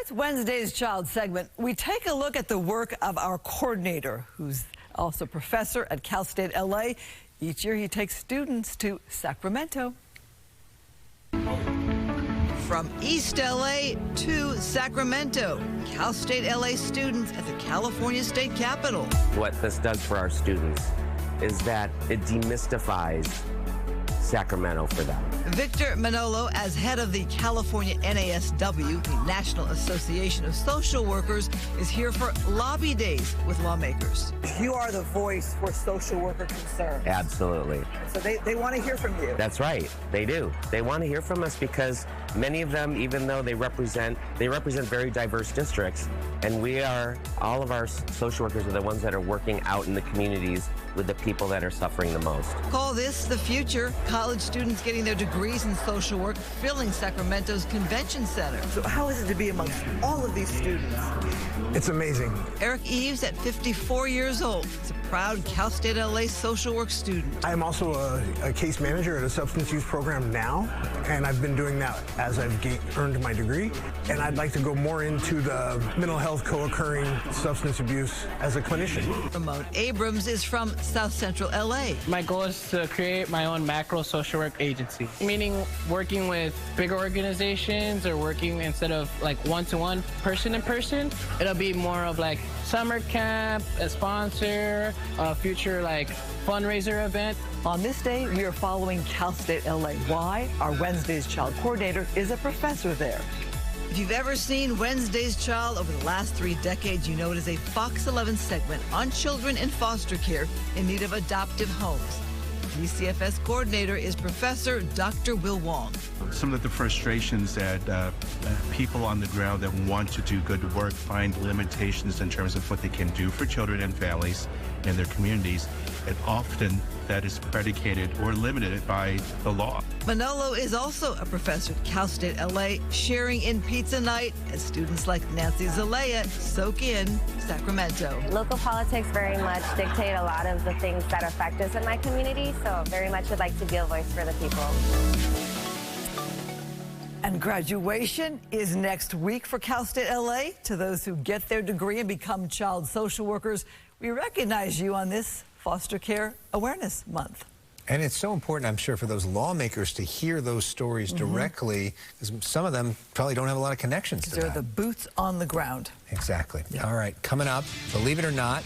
Tonight's Wednesday's Child segment, we take a look at the work of our coordinator, who's also professor at Cal State LA. Each year he takes students to Sacramento. From East LA to Sacramento, Cal State LA students at the California State Capitol. What this does for our students is that it demystifies Sacramento for them. Victor Manolo, as head of the California NASW, the National Association of Social Workers, is here for lobby days with lawmakers. You are the voice for social worker concerns. Absolutely. So they want to hear from you. That's right. They do. They want to hear from us because many of them, even though they represent very diverse districts, and all of our social workers are the ones that are working out in the communities with the people that are suffering the most. Call this the future. College students getting their degrees in social work filling Sacramento's convention center. So how is it to be amongst all of these students? It's amazing. Eric Eves, at 54 years old, is a proud Cal State LA social work student. I am also a case manager at a substance use program now, and I've been doing that as I've earned my degree. And I'd like to go more into the mental health co-occurring substance abuse as a clinician. Ramon Abrams is from South Central LA. My goal is to create my own macro social work agency, meaning working with bigger organizations or working instead of like one-to-one, person-in-person. It'll be more of like summer camp, a sponsor, a future like fundraiser event. On this day, we are following Cal State LA. Why? Our Wednesday's Child coordinator is a professor there. If you've ever seen Wednesday's Child over the last 3 decades, you know it is a Fox 11 segment on children in foster care in need of adoptive homes. DCFS coordinator is Professor Dr. Will Wong. Some of the frustrations that people on the ground that want to do good work find limitations in terms of what they can do for children and families in their communities, and often that is predicated or limited by the law. Manolo is also a professor at Cal State LA, sharing in pizza night as students like Nancy Zalea soak in Sacramento. Local politics very much dictate a lot of the things that affect us in my community, so very much would like to be a voice for the people. And graduation is next week for Cal State LA. To those who get their degree and become child social workers, we recognize you on this Foster Care Awareness Month. And it's so important, I'm sure, for those lawmakers to hear those stories directly, because some of them probably don't have a lot of connections to that. They're the boots on the ground. Exactly. Yeah. All right, coming up, believe it or not,